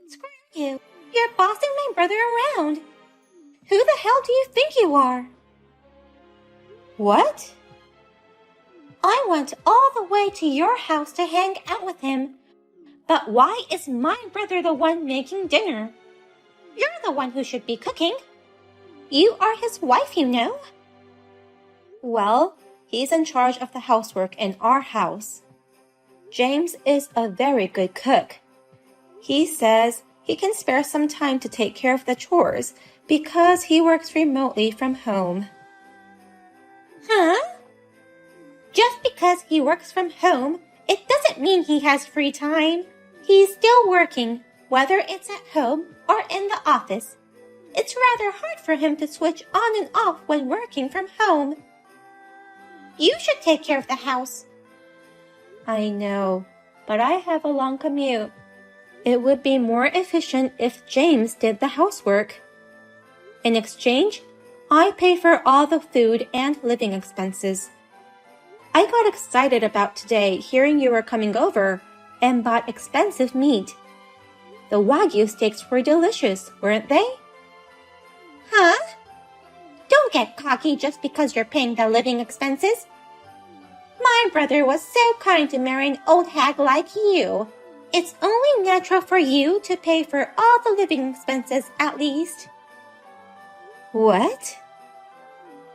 Screw you! You're bossing my brother around! Who the hell do you think you are? What? I went all the way to your house to hang out with him. But why is my brother the one making dinner? You're the one who should be cooking. You are his wife, you know. Well, he's in charge of the housework in our house. James is a very good cook. He says he can spare some time to take care of the chores because he works remotely from home. Huh? Just because he works from home, it doesn't mean he has free time. He's still working, whether it's at home or in the office. It's rather hard for him to switch on and off when working from home. You should take care of the house. I know, but I have a long commute. It would be more efficient if James did the housework. In exchange, I pay for all the food and living expenses. I got excited about today hearing you were coming over and bought expensive meat. The Wagyu steaks were delicious, weren't they? Huh? Don't get cocky just because you're paying the living expenses. My brother was so kind to marry an old hag like you. It's only natural for you to pay for all the living expenses at least. What?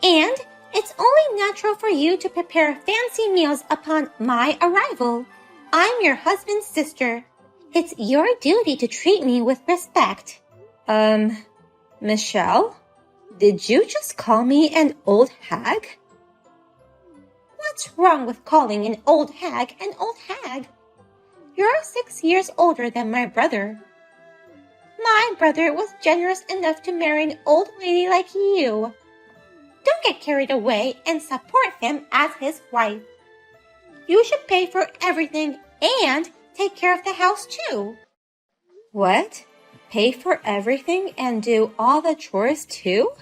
And it's only natural for you to prepare fancy meals upon my arrival. I'm your husband's sister. It's your duty to treat me with respect. Michelle? Did you just call me an old hag? What's wrong with calling an old hag an old hag? You're 6 years older than my brother. My brother was generous enough to marry an old lady like you. Don't get carried away and support him as his wife. You should pay for everything and take care of the house too. What? Pay for everything and do all the chores too?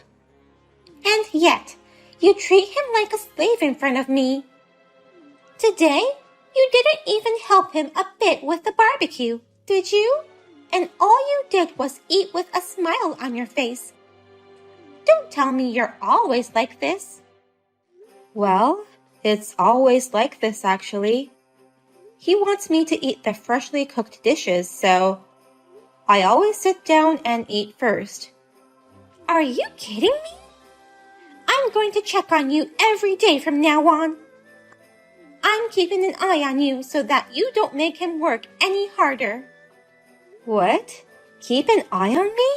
And yet, you treat him like a slave in front of me. Today, you didn't even help him a bit with the barbecue, did you? And all you did was eat with a smile on your face. Don't tell me you're always like this. Well, it's always like this actually. He wants me to eat the freshly cooked dishes, so I always sit down and eat first. Are you kidding me? I'm going to check on you every day from now on. I'm keeping an eye on you so that you don't make him work any harder. What? Keep an eye on me?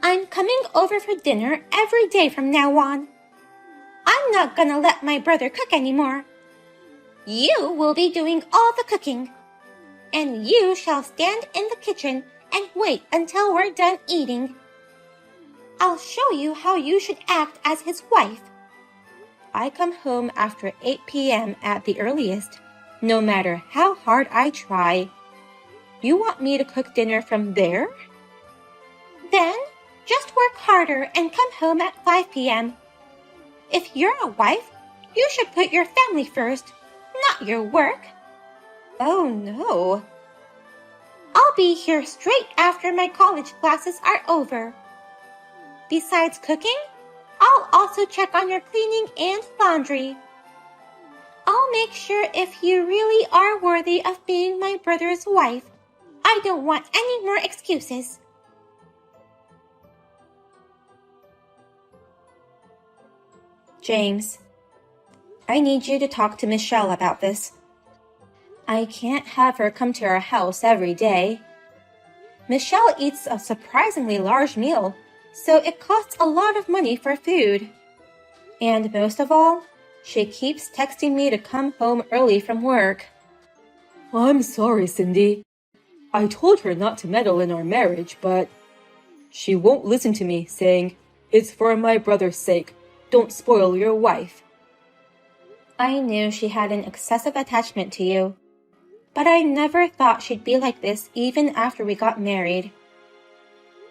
I'm coming over for dinner every day from now on. I'm not gonna let my brother cook anymore. You will be doing all the cooking. And you shall stand in the kitchen and wait until we're done eating. I'll show you how you should act as his wife. I come home after 8 p.m. at the earliest, no matter how hard I try. You want me to cook dinner from there? Then, just work harder and come home at 5 p.m. If you're a wife, you should put your family first, not your work. Oh no. I'll be here straight after my college classes are over. Besides cooking, I'll also check on your cleaning and laundry. I'll make sure if you really are worthy of being my brother's wife. I don't want any more excuses. James, I need you to talk to Michelle about this. I can't have her come to our house every day. Michelle eats a surprisingly large meal, so it costs a lot of money for food. And most of all, she keeps texting me to come home early from work. I'm sorry, Cindy. I told her not to meddle in our marriage, but she won't listen to me, saying, "It's for my brother's sake. Don't spoil your wife." I knew she had an excessive attachment to you, but I never thought she'd be like this even after we got married.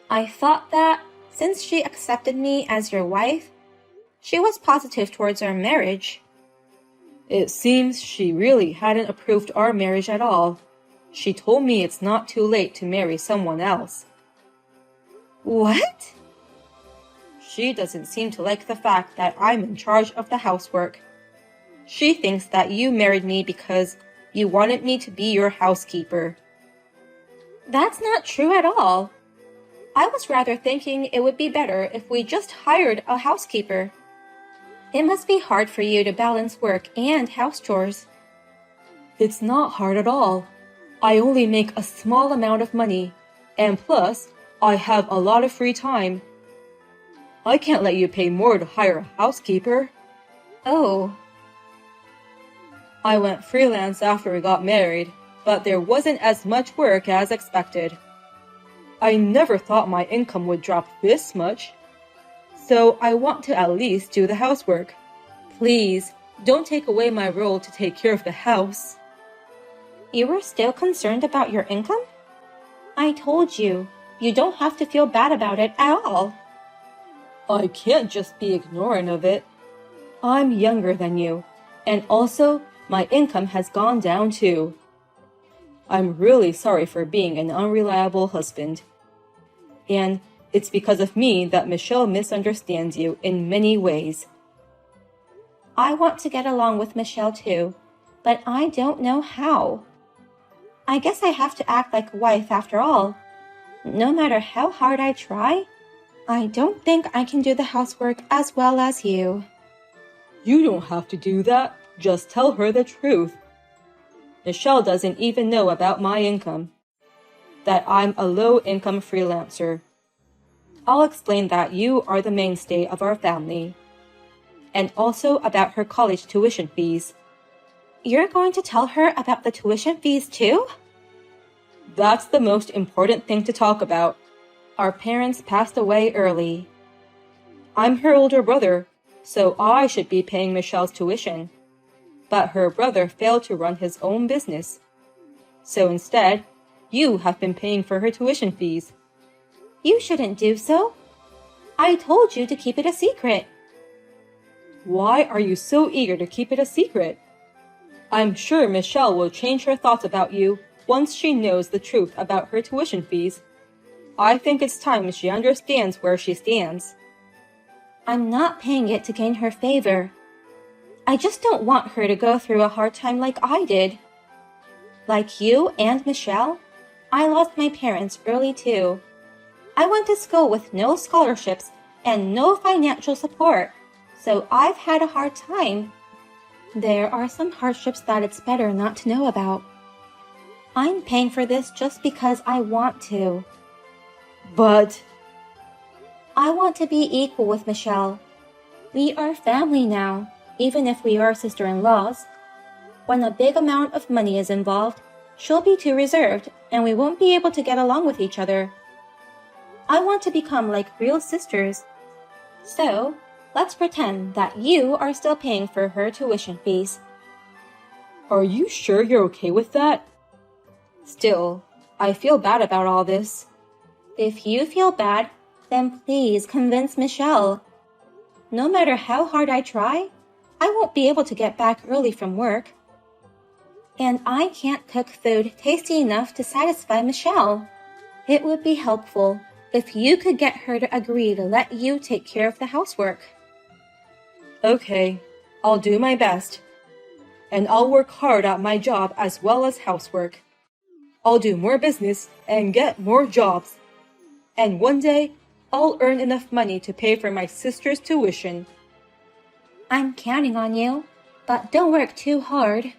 I thought that, since she accepted me as your wife, she was positive towards our marriage. It seems she really hadn't approved our marriage at all. She told me it's not too late to marry someone else. What? She doesn't seem to like the fact that I'm in charge of the housework. She thinks that you married me because you wanted me to be your housekeeper. That's not true at all. I was rather thinking it would be better if we just hired a housekeeper. It must be hard for you to balance work and house chores. It's not hard at all. I only make a small amount of money, and plus, I have a lot of free time. I can't let you pay more to hire a housekeeper. Oh. I went freelance after we got married, but there wasn't as much work as expected. I never thought my income would drop this much. So I want to at least do the housework. Please, don't take away my role to take care of the house. You were still concerned about your income? I told you, you don't have to feel bad about it at all. I can't just be ignorant of it. I'm younger than you, and also my income has gone down too. I'm really sorry for being an unreliable husband. And it's because of me that Michelle misunderstands you in many ways. I want to get along with Michelle too, but I don't know how. I guess I have to act like a wife after all. No matter how hard I try, I don't think I can do the housework as well as you. You don't have to do that. Just tell her the truth. Michelle doesn't even know about my income. That I'm a low-income freelancer. I'll explain that you are the mainstay of our family. And also about her college tuition fees. You're going to tell her about the tuition fees too? That's the most important thing to talk about. Our parents passed away early. I'm her older brother, so I should be paying Michelle's tuition. But her brother failed to run his own business. So instead, you have been paying for her tuition fees. You shouldn't do so. I told you to keep it a secret. Why are you so eager to keep it a secret? I'm sure Michelle will change her thoughts about you once she knows the truth about her tuition fees. I think it's time she understands where she stands. I'm not paying it to gain her favor. I just don't want her to go through a hard time like I did. Like you and Michelle, I lost my parents early too. I went to school with no scholarships and no financial support, so I've had a hard time. There are some hardships that it's better not to know about. I'm paying for this just because I want to. But I want to be equal with Michelle. We are family now, even if we are sister-in-laws. When a big amount of money is involved, she'll be too reserved and we won't be able to get along with each other. I want to become like real sisters. So, let's pretend that you are still paying for her tuition fees. Are you sure you're okay with that? Still, I feel bad about all this. If you feel bad, then please convince Michelle. No matter how hard I try, I won't be able to get back early from work. And I can't cook food tasty enough to satisfy Michelle. It would be helpful if you could get her to agree to let you take care of the housework. Okay, I'll do my best. And I'll work hard at my job as well as housework. I'll do more business and get more jobs. And one day, I'll earn enough money to pay for my sister's tuition. I'm counting on you, but don't work too hard.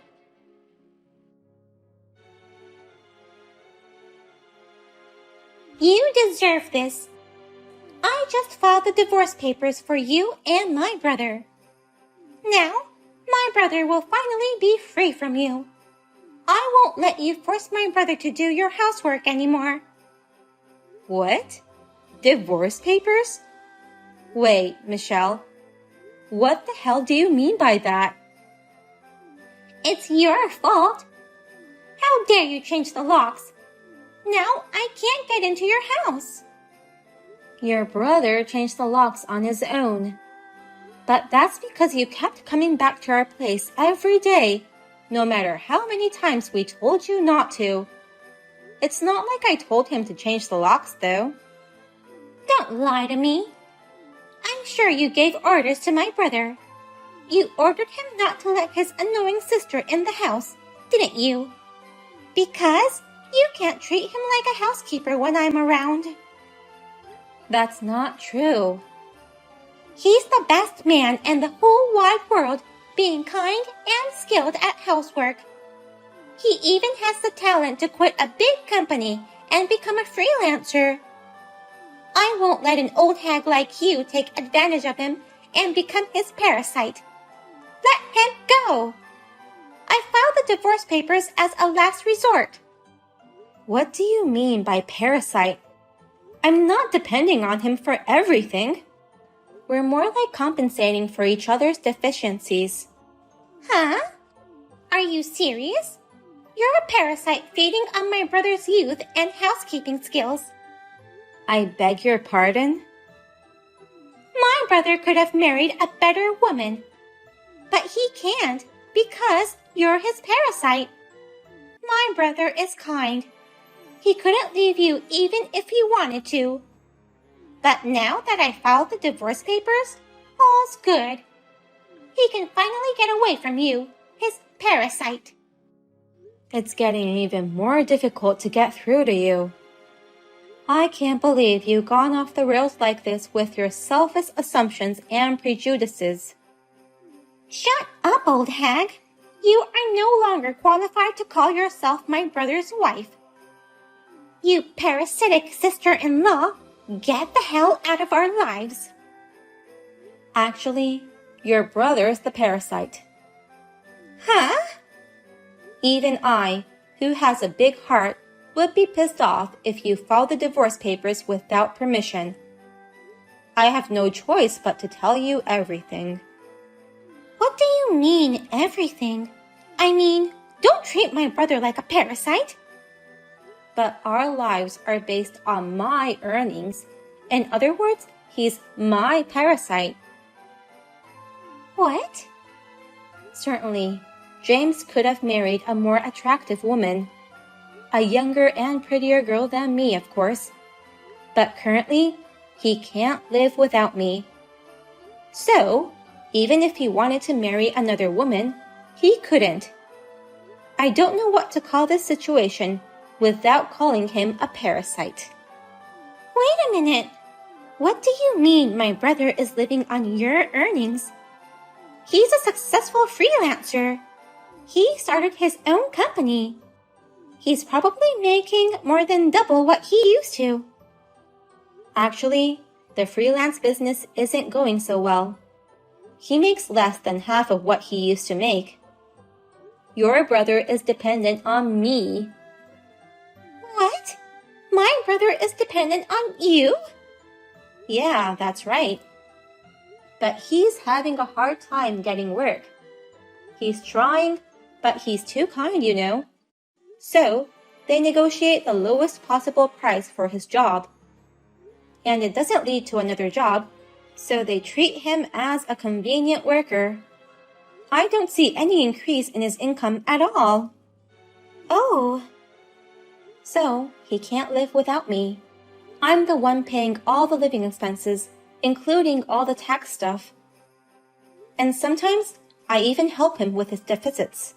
You deserve this. I just filed the divorce papers for you and my brother. Now, my brother will finally be free from you. I won't let you force my brother to do your housework anymore. What? Divorce papers? Wait, Michelle. What the hell do you mean by that? It's your fault. How dare you change the locks? Now I can't get into your house. Your brother changed the locks on his own. But that's because you kept coming back to our place every day, no matter how many times we told you not to. It's not like I told him to change the locks, though. Don't lie to me. I'm sure you gave orders to my brother. You ordered him not to let his annoying sister in the house, didn't you? Because you can't treat him like a housekeeper when I'm around. That's not true. He's the best man in the whole wide world, being kind and skilled at housework. He even has the talent to quit a big company and become a freelancer. I won't let an old hag like you take advantage of him and become his parasite. Let him go. I filed the divorce papers as a last resort. What do you mean by parasite? I'm not depending on him for everything. We're more like compensating for each other's deficiencies. Huh? Are you serious? You're a parasite feeding on my brother's youth and housekeeping skills. I beg your pardon? My brother could have married a better woman. But he can't because you're his parasite. My brother is kind. He couldn't leave you even if he wanted to. But now that I filed the divorce papers, all's good. He can finally get away from you, his parasite. It's getting even more difficult to get through to you. I can't believe you've gone off the rails like this with your selfish assumptions and prejudices. Shut up, old hag. You are no longer qualified to call yourself my brother's wife. You parasitic sister-in-law, get the hell out of our lives. Actually, your brother's the parasite. Huh? Even I, who has a big heart, would be pissed off if you filed the divorce papers without permission. I have no choice but to tell you everything. What do you mean, everything? I mean, don't treat my brother like a parasite. But our lives are based on my earnings. In other words, he's my parasite. What? Certainly, James could have married a more attractive woman. A younger and prettier girl than me, of course. But currently, he can't live without me. So, even if he wanted to marry another woman, he couldn't. I don't know what to call this situation without calling him a parasite. Wait a minute. What do you mean my brother is living on your earnings? He's a successful freelancer. He started his own company. He's probably making more than double what he used to. Actually, the freelance business isn't going so well. He makes less than half of what he used to make. Your brother is dependent on me. What? My brother is dependent on you? Yeah, that's right. But he's having a hard time getting work. He's trying, but he's too kind, you know. So, they negotiate the lowest possible price for his job. And it doesn't lead to another job, so they treat him as a convenient worker. I don't see any increase in his income at all. Oh. So, he can't live without me. I'm the one paying all the living expenses, including all the tax stuff. And sometimes, I even help him with his deficits.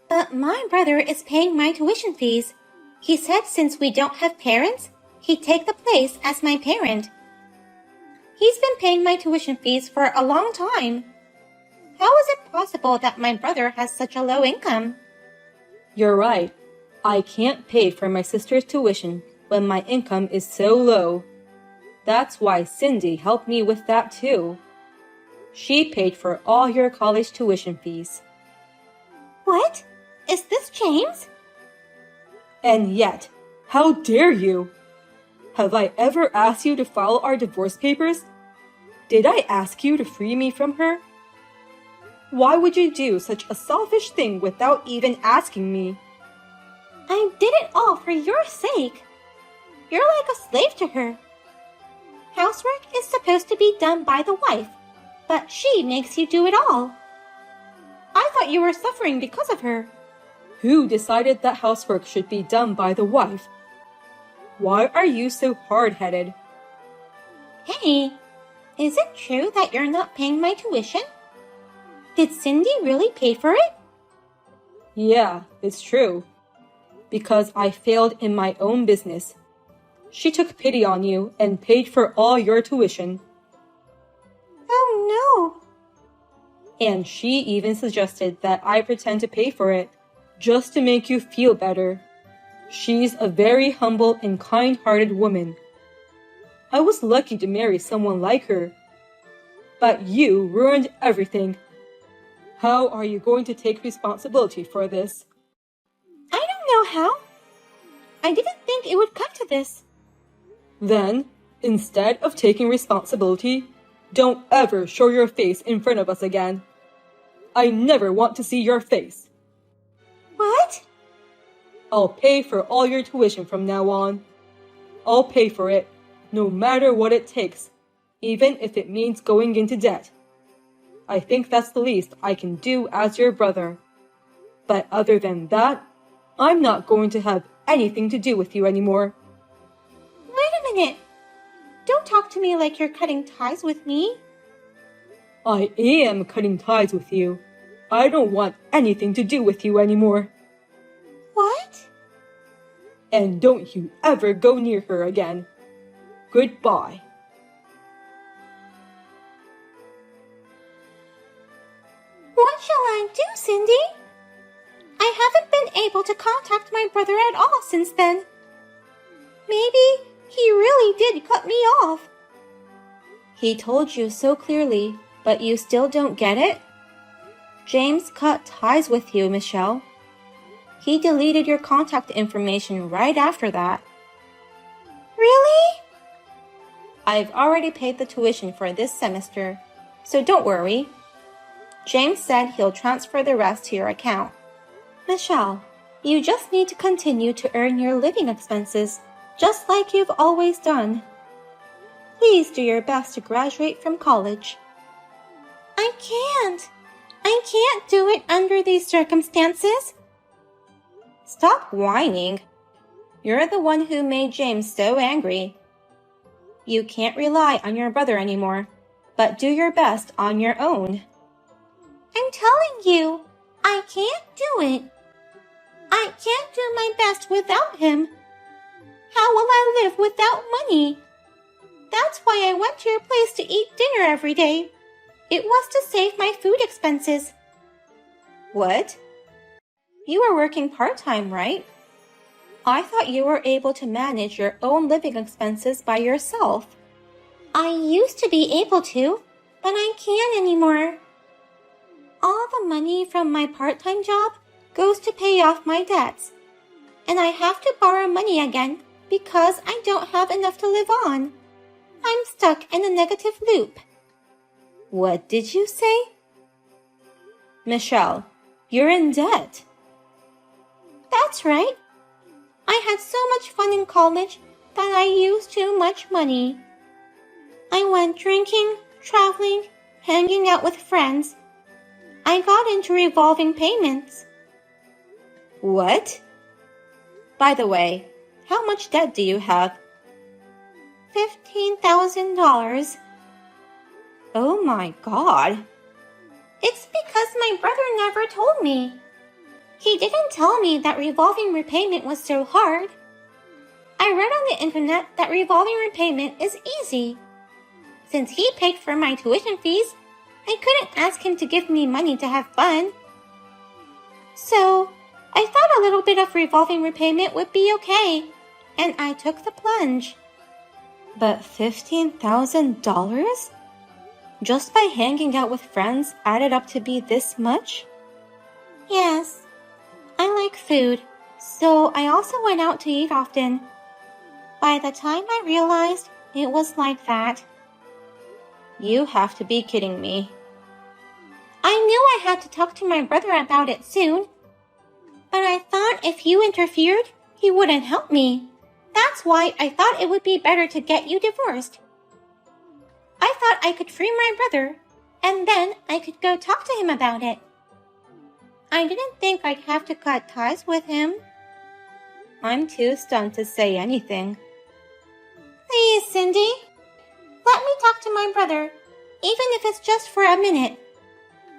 But my brother is paying my tuition fees. He said since we don't have parents, he'd take the place as my parent. He's been paying my tuition fees for a long time. How is it possible that my brother has such a low income? You're right. I can't pay for my sister's tuition when my income is so low. That's why Cindy helped me with that too. She paid for all your college tuition fees. What? Is this James? And yet, how dare you? Have I ever asked you to file our divorce papers? Did I ask you to free me from her? Why would you do such a selfish thing without even asking me? I did it all for your sake. You're like a slave to her. Housework is supposed to be done by the wife, but she makes you do it all. I thought you were suffering because of her. Who decided that housework should be done by the wife? Why are you so hard-headed? Hey, is it true that you're not paying my tuition? Did Cindy really pay for it? Yeah, it's true. Because I failed in my own business. She took pity on you and paid for all your tuition. Oh no! And she even suggested that I pretend to pay for it, just to make you feel better. She's a very humble and kind-hearted woman. I was lucky to marry someone like her. But you ruined everything. How are you going to take responsibility for this? I don't know how. I didn't think it would come to this. Then, instead of taking responsibility, don't ever show your face in front of us again. I never want to see your face. What? I'll pay for all your tuition from now on. I'll pay for it, no matter what it takes, even if it means going into debt. I think that's the least I can do as your brother. But other than that, I'm not going to have anything to do with you anymore. Wait a minute. Don't talk to me like you're cutting ties with me. I am cutting ties with you. I don't want anything to do with you anymore. What? And don't you ever go near her again. Goodbye. What shall I do, Cindy? I haven't been able to contact my brother at all since then. Maybe he really did cut me off. He told you so clearly, but you still don't get it? James cut ties with you, Michelle. He deleted your contact information right after that. Really? I've already paid the tuition for this semester, so don't worry. James said he'll transfer the rest to your account. Michelle, you just need to continue to earn your living expenses, just like you've always done. Please do your best to graduate from college. I can't do it under these circumstances. Stop whining. You're the one who made James so angry. You can't rely on your brother anymore, but do your best on your own. I'm telling you, I can't do it. I can't do my best without him. How will I live without money? That's why I went to your place to eat dinner every day. It was to save my food expenses. What? You were working part-time, right? I thought you were able to manage your own living expenses by yourself. I used to be able to, but I can't anymore. All the money from my part-time job goes to pay off my debts, and I have to borrow money again because I don't have enough to live on. I'm stuck in a negative loop. What did you say? Michelle, you're in debt. That's right. I had so much fun in college that I used too much money. I went drinking, traveling, hanging out with friends. I got into revolving payments. What? By the way, how much debt do you have? $15,000. Oh my God. It's because my brother never told me. He didn't tell me that revolving repayment was so hard. I read on the internet that revolving repayment is easy. Since he paid for my tuition fees, I couldn't ask him to give me money to have fun. So, I thought a little bit of revolving repayment would be okay, and I took the plunge. But $15,000? Just by hanging out with friends added up to be this much? Yes, I like food, so I also went out to eat often. By the time I realized it was like that. You have to be kidding me. I knew I had to talk to my brother about it soon. But I thought if you interfered, he wouldn't help me. That's why I thought it would be better to get you divorced. I thought I could free my brother, and then I could go talk to him about it. I didn't think I'd have to cut ties with him. I'm too stunned to say anything. Please, Cindy. Let me talk to my brother, even if it's just for a minute.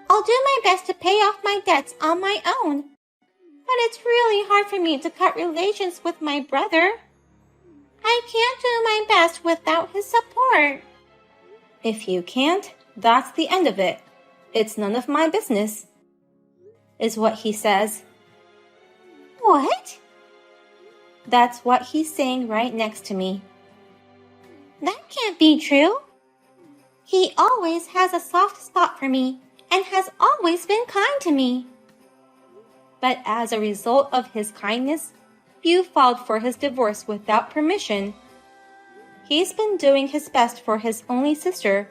I'll do my best to pay off my debts on my own. But it's really hard for me to cut relations with my brother. I can't do my best without his support. If you can't, that's the end of it. It's none of my business, is what he says. What? That's what he's saying right next to me. That can't be true. He always has a soft spot for me and has always been kind to me. But as a result of his kindness, you filed for his divorce without permission. He's been doing his best for his only sister,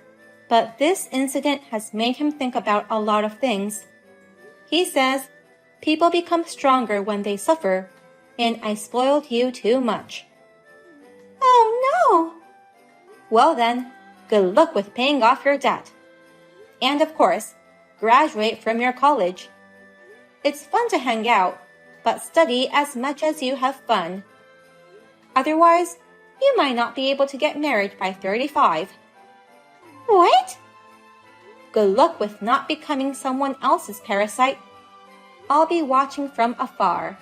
but this incident has made him think about a lot of things. He says, people become stronger when they suffer, and I spoiled you too much. Oh no! Well then, good luck with paying off your debt. And of course, graduate from your college. It's fun to hang out, but study as much as you have fun. Otherwise, you might not be able to get married by 35. What? Good luck with not becoming someone else's parasite. I'll be watching from afar.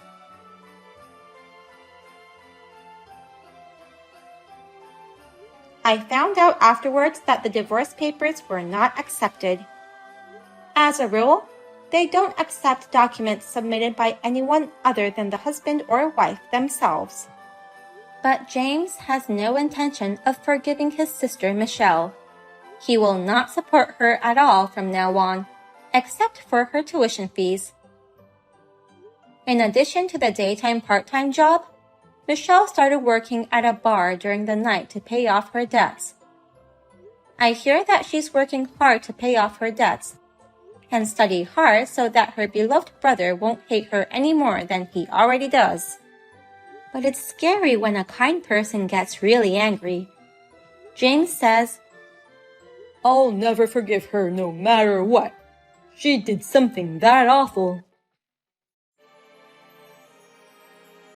I found out afterwards that the divorce papers were not accepted. As a rule, they don't accept documents submitted by anyone other than the husband or wife themselves. But James has no intention of forgiving his sister Michelle. He will not support her at all from now on, except for her tuition fees. In addition to the daytime part-time job, Michelle started working at a bar during the night to pay off her debts. I hear that she's working hard to pay off her debts and study hard so that her beloved brother won't hate her any more than he already does. But it's scary when a kind person gets really angry. James says, I'll never forgive her no matter what. She did something that awful.